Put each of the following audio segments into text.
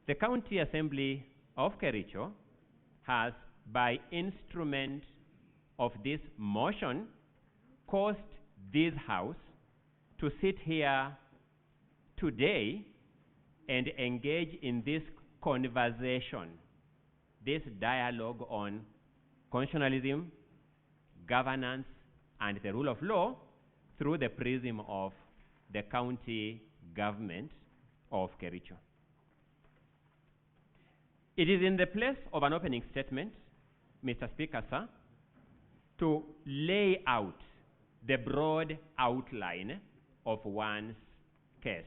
The County Assembly of Kericho has, by instrument of this motion, caused this House to sit here today and engage in this conversation, this dialogue on constitutionalism, governance, and the rule of law through the prism of the county government of Kericho. It is in the place of an opening statement, Mr. Speaker, sir, to lay out the broad outline of one's case.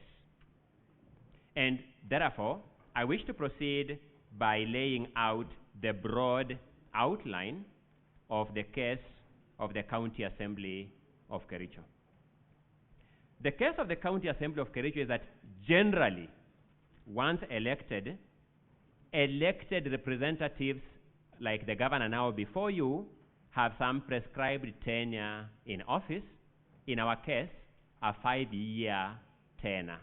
And therefore, I wish to proceed by laying out the broad outline of the case of the County Assembly of Kericho. The case of the County Assembly of Kericho is that generally, once elected representatives like the governor now before you have some prescribed tenure in office. In our case, a 5-year tenure.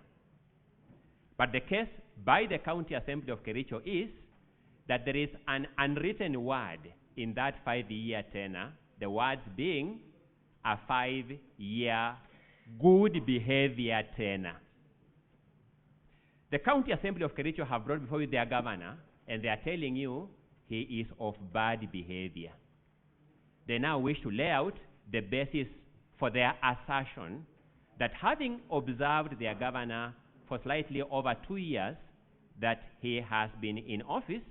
But the case by the County Assembly of Kericho is that there is an unwritten word in that 5-year tenure, the words being a 5-year good behavior tenure. The County Assembly of Kericho have brought before you their governor, and they are telling you he is of bad behavior. They now wish to lay out the basis for their assertion that having observed their governor for slightly over 2 years that he has been in office,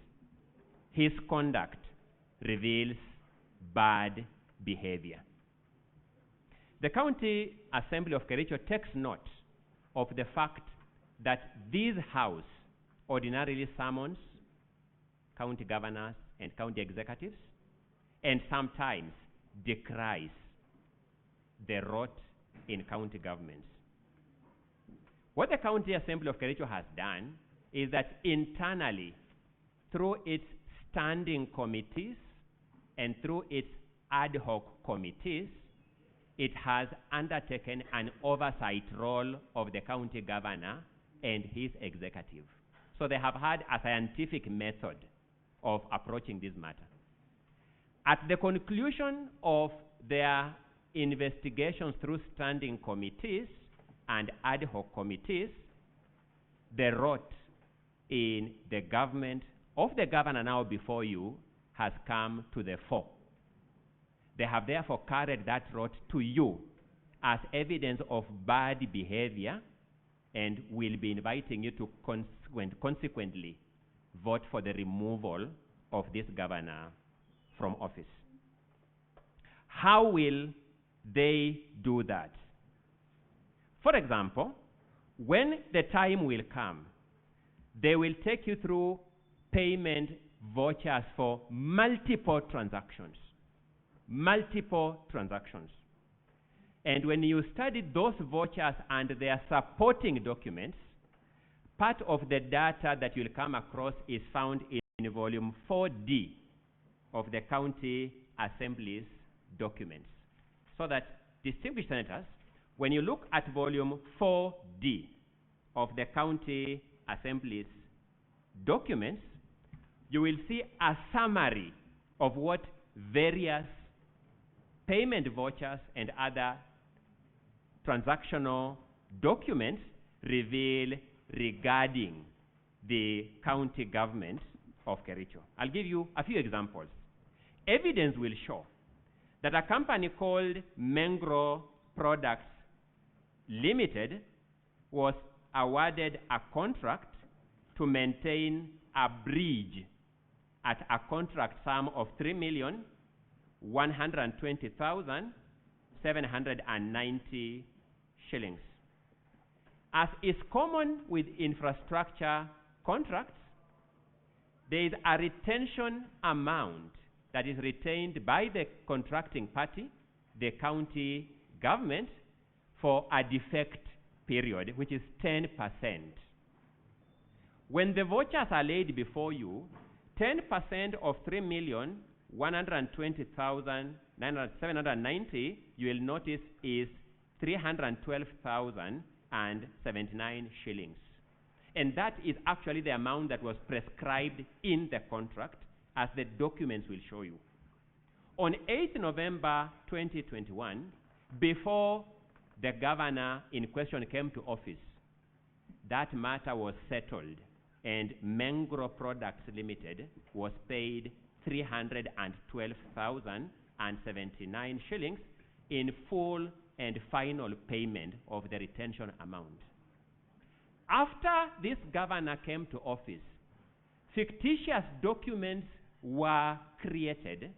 his conduct reveals bad behavior. The County Assembly of Kericho takes note of the fact that this House ordinarily summons county governors and county executives and sometimes decries the rot in county governments. What the County Assembly of Kericho has done is that internally, through its standing committees and through its ad hoc committees, it has undertaken an oversight role of the county governor and his executive. So they have had a scientific method of approaching this matter. At the conclusion of their investigations through standing committees and ad hoc committees, the rot in the government of the governor now before you has come to the fore. They have therefore carried that rot to you as evidence of bad behavior and will be inviting you to consequently vote for the removal of this governor from office. How will they do that? For example, when the time will come, they will take you through payment vouchers for multiple transactions. Multiple transactions. And when you study those vouchers and their supporting documents, part of the data that you'll come across is found in volume 4D of the County Assembly's documents. So that, distinguished senators, when you look at volume 4D of the County Assembly's documents, you will see a summary of what various payment vouchers and other transactional documents reveal regarding the county government of Kericho. I'll give you a few examples. Evidence will show that a company called Mengro Products Limited was awarded a contract to maintain a bridge at a contract sum of 3,120,790 shillings. As is common with infrastructure contracts, there is a retention amount that is retained by the contracting party, the county government, for a defect period, which is 10%. When the vouchers are laid before you, 10% of 3,120,790, you will notice, is 312,079 shillings. And that is actually the amount that was prescribed in the contract, as the documents will show you. On 8th November 2021, before the governor in question came to office, that matter was settled, and Mengro Products Limited was paid 312,079 shillings in full and final payment of the retention amount. After this governor came to office, fictitious documents were created,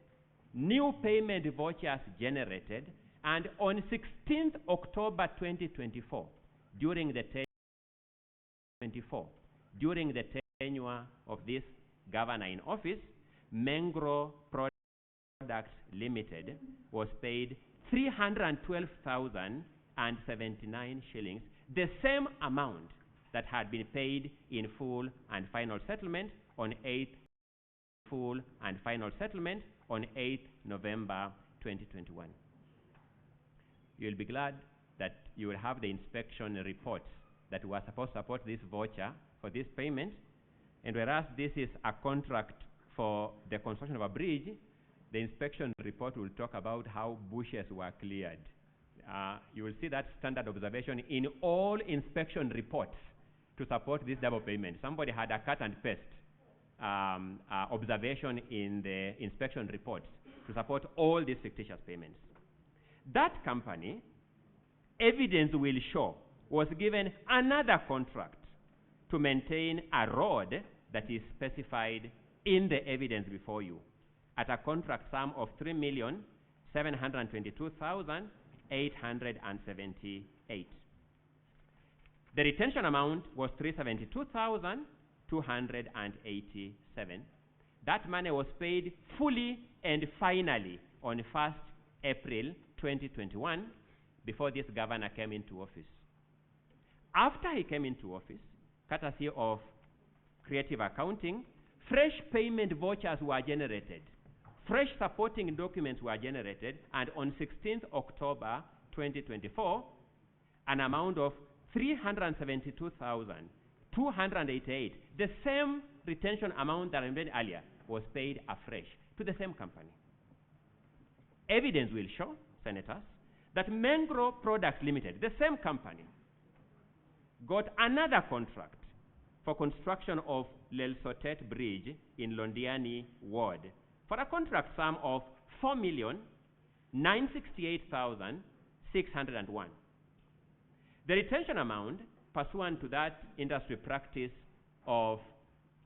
new payment vouchers generated, and on 16th October 2024, during the tenure of this governor in office, Mengro Products Limited was paid 312,079 shillings, the same amount that had been paid in full and final settlement on 8th November 2021. You'll be glad that you will have the inspection reports that were supposed to support this voucher for this payment. And whereas this is a contract for the construction of a bridge, the inspection report will talk about how bushes were cleared. You will see that standard observation in all inspection reports to support this double payment. Somebody had a cut and paste observation in the inspection reports to support all these fictitious payments. That company, evidence will show, was given another contract to maintain a road that is specified in the evidence before you at a contract sum of 3,722,878. The retention amount was 372,287. That money was paid fully and finally on 1st April 2021, before this governor came into office. After he came into office, courtesy of creative accounting, fresh payment vouchers were generated, fresh supporting documents were generated, and on 16th October 2024, an amount of 372,288, the same retention amount that I made earlier, was paid afresh to the same company. Evidence will show, senators, that Mengro Products Limited, the same company, got another contract for construction of Lelsotet Bridge in Londiani Ward for a contract sum of 4,968,601. The retention amount, pursuant to that industry practice of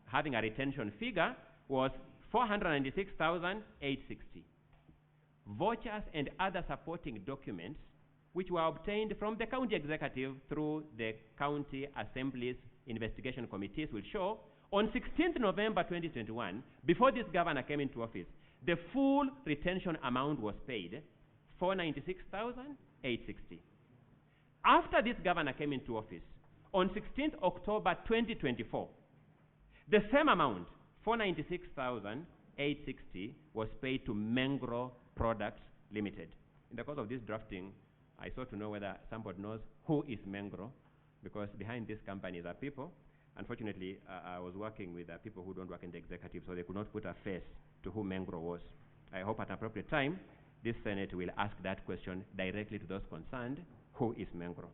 having a retention figure, was 496,860. Vouchers and other supporting documents, which were obtained from the county executive through the county assembly's investigation committees, will show on 16th November 2021, before this governor came into office, the full retention amount was paid, 496,860. After this governor came into office, on 16th October 2024, the same amount, 496,860, was paid to Mengro Products Limited. In the course of this drafting, I sought to know whether somebody knows who is Mengro, because behind this company there are people. Unfortunately, I was working with people who don't work in the executive, so they could not put a face to who Mengro was. I hope at an appropriate time, this Senate will ask that question directly to those concerned, who is Mengro.